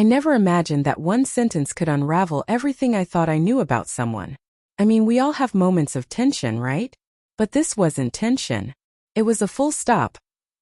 I never imagined that one sentence could unravel everything I thought I knew about someone. I mean, we all have moments of tension, right? But this wasn't tension. It was a full stop.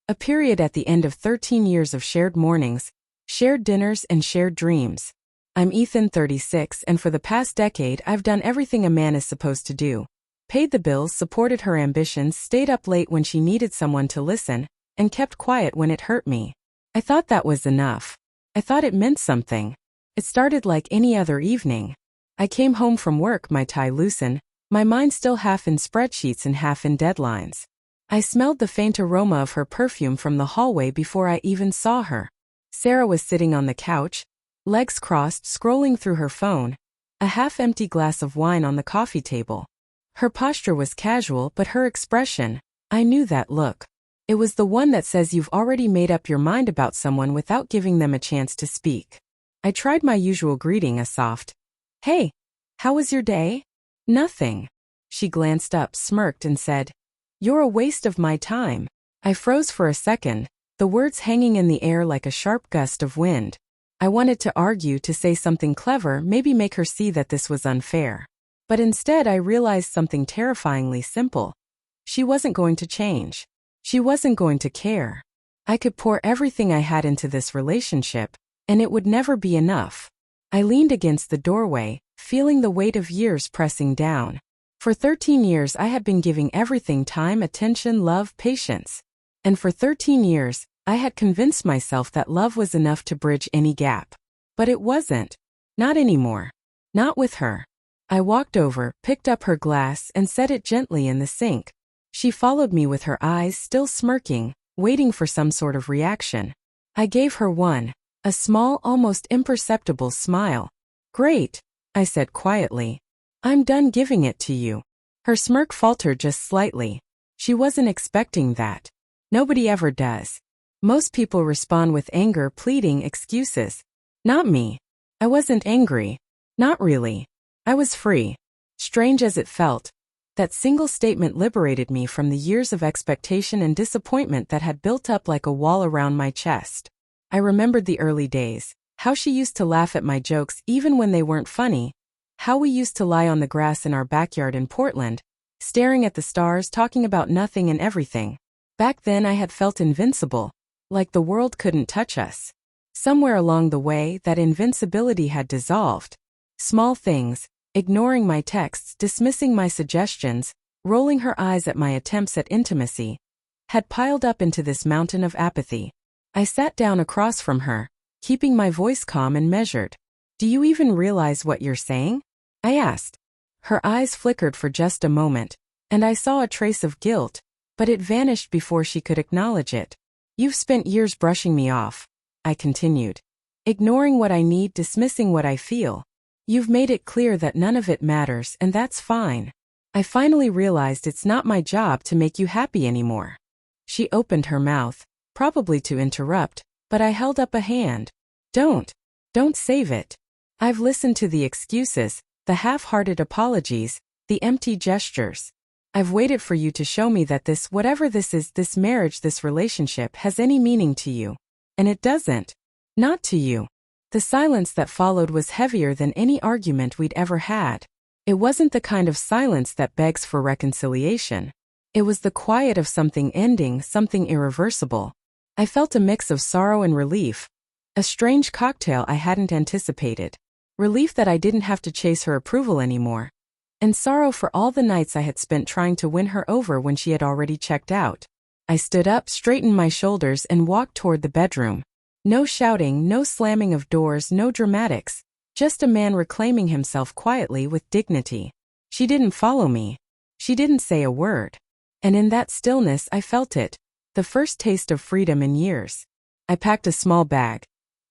A period at the end of 13 years of shared mornings, shared dinners, and shared dreams. I'm Ethan, 36, and for the past decade I've done everything a man is supposed to do. Paid the bills, supported her ambitions, stayed up late when she needed someone to listen, and kept quiet when it hurt me. I thought that was enough. I thought it meant something. It started like any other evening. I came home from work, my tie loosened, my mind still half in spreadsheets and half in deadlines. I smelled the faint aroma of her perfume from the hallway before I even saw her. Sarah was sitting on the couch, legs crossed, scrolling through her phone, a half-empty glass of wine on the coffee table. Her posture was casual, but her expression, I knew that look. It was the one that says you've already made up your mind about someone without giving them a chance to speak. I tried my usual greeting, a soft, "Hey, how was your day?" "Nothing." She glanced up, smirked, and said, "You're a waste of my time." I froze for a second, the words hanging in the air like a sharp gust of wind. I wanted to argue, to say something clever, maybe make her see that this was unfair. But instead I realized something terrifyingly simple. She wasn't going to change. She wasn't going to care. I could pour everything I had into this relationship, and it would never be enough. I leaned against the doorway, feeling the weight of years pressing down. For 13 years I had been giving everything: time, attention, love, patience. And for 13 years, I had convinced myself that love was enough to bridge any gap. But it wasn't. Not anymore. Not with her. I walked over, picked up her glass, and set it gently in the sink. She followed me with her eyes still smirking, waiting for some sort of reaction. I gave her one, a small, almost imperceptible smile. "Great," I said quietly. "I'm done giving it to you." Her smirk faltered just slightly. She wasn't expecting that. Nobody ever does. Most people respond with anger, pleading, excuses. Not me. I wasn't angry. Not really. I was free. Strange as it felt, that single statement liberated me from the years of expectation and disappointment that had built up like a wall around my chest. I remembered the early days, how she used to laugh at my jokes even when they weren't funny, how we used to lie on the grass in our backyard in Portland, staring at the stars, talking about nothing and everything. Back then I had felt invincible, like the world couldn't touch us. Somewhere along the way, that invincibility had dissolved. Small things, ignoring my texts, dismissing my suggestions, rolling her eyes at my attempts at intimacy, had piled up into this mountain of apathy. I sat down across from her, keeping my voice calm and measured. "Do you even realize what you're saying?" I asked. Her eyes flickered for just a moment, and I saw a trace of guilt, but it vanished before she could acknowledge it. "You've spent years brushing me off," I continued. "Ignoring what I need, dismissing what I feel. You've made it clear that none of it matters, and that's fine. I finally realized it's not my job to make you happy anymore." She opened her mouth, probably to interrupt, but I held up a hand. Don't save it. I've listened to the excuses, the half-hearted apologies, the empty gestures. I've waited for you to show me that this, whatever this is, this marriage, this relationship, has any meaning to you. And it doesn't. Not to you. The silence that followed was heavier than any argument we'd ever had. It wasn't the kind of silence that begs for reconciliation. It was the quiet of something ending, something irreversible. I felt a mix of sorrow and relief. A strange cocktail I hadn't anticipated. Relief that I didn't have to chase her approval anymore. And sorrow for all the nights I had spent trying to win her over when she had already checked out. I stood up, straightened my shoulders, and walked toward the bedroom. No shouting, no slamming of doors, no dramatics. Just a man reclaiming himself quietly with dignity. She didn't follow me. She didn't say a word. And in that stillness I felt it, the first taste of freedom in years. I packed a small bag.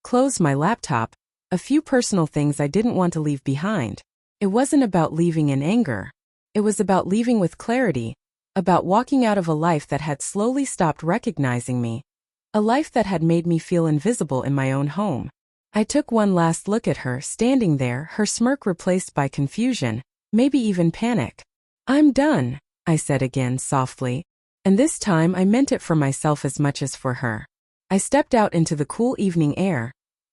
Clothes, my laptop, a few personal things I didn't want to leave behind. It wasn't about leaving in anger. It was about leaving with clarity, about walking out of a life that had slowly stopped recognizing me, a life that had made me feel invisible in my own home. I took one last look at her, standing there, her smirk replaced by confusion, maybe even panic. "I'm done," I said again softly, and this time I meant it for myself as much as for her. I stepped out into the cool evening air.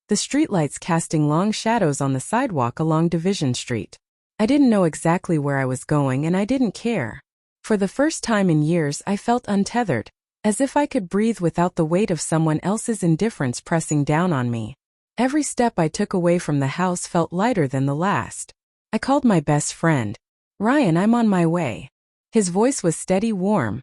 the streetlights casting long shadows on the sidewalk along Division Street. I didn't know exactly where I was going and I didn't care. For the first time in years I felt untethered, as if I could breathe without the weight of someone else's indifference pressing down on me. Every step I took away from the house felt lighter than the last. I called my best friend. "Ryan, I'm on my way." His voice was steady, warm.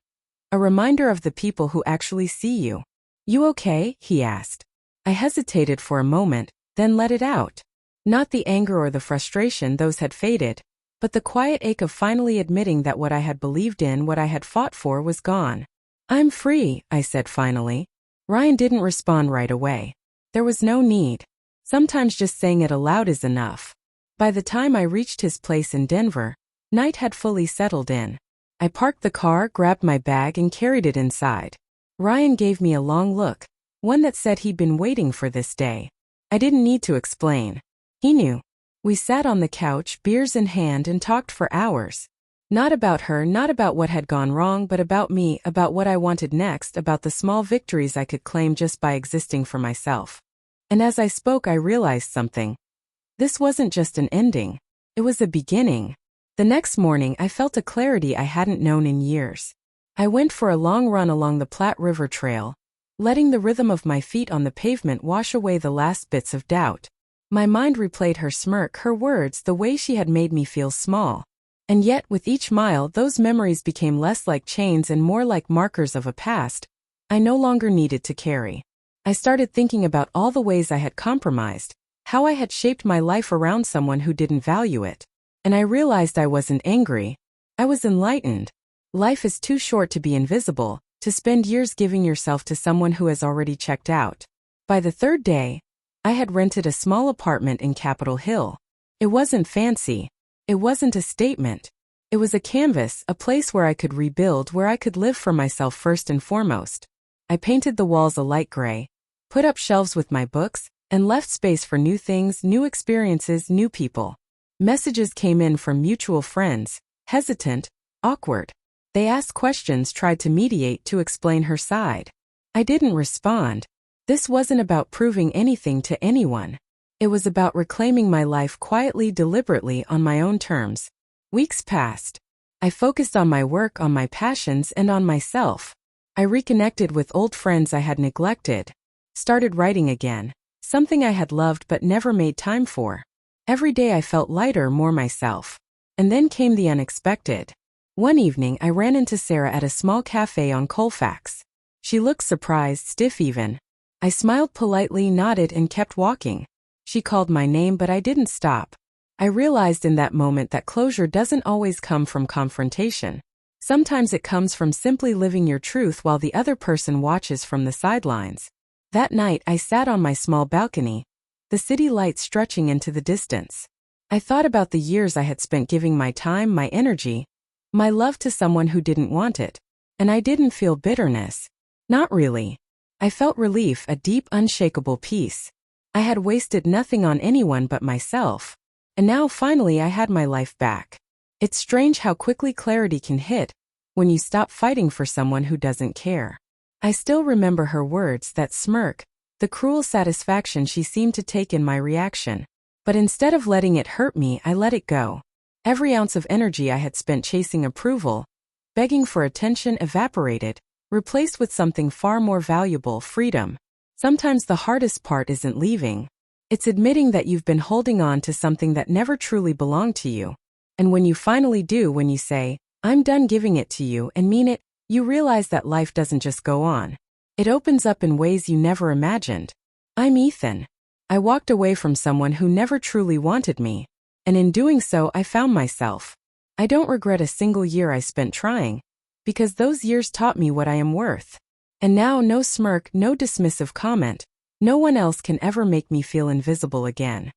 A reminder of the people who actually see you. "You okay?" he asked. I hesitated for a moment, then let it out. Not the anger or the frustration, those had faded, but the quiet ache of finally admitting that what I had believed in, what I had fought for, was gone. "I'm free," I said finally. Ryan didn't respond right away. There was no need. Sometimes just saying it aloud is enough. By the time I reached his place in Denver, night had fully settled in. I parked the car, grabbed my bag, and carried it inside. Ryan gave me a long look, one that said he'd been waiting for this day. I didn't need to explain. He knew. We sat on the couch, beers in hand, and talked for hours. Not about her, not about what had gone wrong, but about me, about what I wanted next, about the small victories I could claim just by existing for myself. And as I spoke, I realized something. This wasn't just an ending. It was a beginning. The next morning, I felt a clarity I hadn't known in years. I went for a long run along the Platte River Trail, letting the rhythm of my feet on the pavement wash away the last bits of doubt. My mind replayed her smirk, her words, the way she had made me feel small. And yet, with each mile, those memories became less like chains and more like markers of a past I no longer needed to carry. I started thinking about all the ways I had compromised, how I had shaped my life around someone who didn't value it. And I realized I wasn't angry. I was enlightened. Life is too short to be invisible, to spend years giving yourself to someone who has already checked out. By the third day, I had rented a small apartment in Capitol Hill. It wasn't fancy. It wasn't a statement. It was a canvas, a place where I could rebuild, where I could live for myself first and foremost. I painted the walls a light gray, put up shelves with my books, and left space for new things, new experiences, new people. Messages came in from mutual friends, hesitant, awkward. They asked questions, tried to mediate, to explain her side. I didn't respond. This wasn't about proving anything to anyone. It was about reclaiming my life quietly, deliberately, on my own terms. Weeks passed. I focused on my work, on my passions, and on myself. I reconnected with old friends I had neglected. Started writing again, something I had loved but never made time for. Every day I felt lighter, more myself. And then came the unexpected. One evening I ran into Sarah at a small cafe on Colfax. She looked surprised, stiff even. I smiled politely, nodded, and kept walking. She called my name, but I didn't stop. I realized in that moment that closure doesn't always come from confrontation. Sometimes it comes from simply living your truth while the other person watches from the sidelines. That night I sat on my small balcony, the city lights stretching into the distance. I thought about the years I had spent giving my time, my energy, my love to someone who didn't want it. And I didn't feel bitterness. Not really. I felt relief, a deep, unshakable peace. I had wasted nothing on anyone but myself. And now finally I had my life back. It's strange how quickly clarity can hit when you stop fighting for someone who doesn't care. I still remember her words, that smirk, the cruel satisfaction she seemed to take in my reaction. But instead of letting it hurt me, I let it go. Every ounce of energy I had spent chasing approval, begging for attention, evaporated, replaced with something far more valuable, freedom. Sometimes the hardest part isn't leaving. It's admitting that you've been holding on to something that never truly belonged to you. And when you finally do, when you say, "I'm done giving it to you," and mean it, you realize that life doesn't just go on. It opens up in ways you never imagined. I'm Ethan. I walked away from someone who never truly wanted me. And in doing so, I found myself. I don't regret a single year I spent trying, because those years taught me what I am worth. And now, no smirk, no dismissive comment. No one else can ever make me feel invisible again.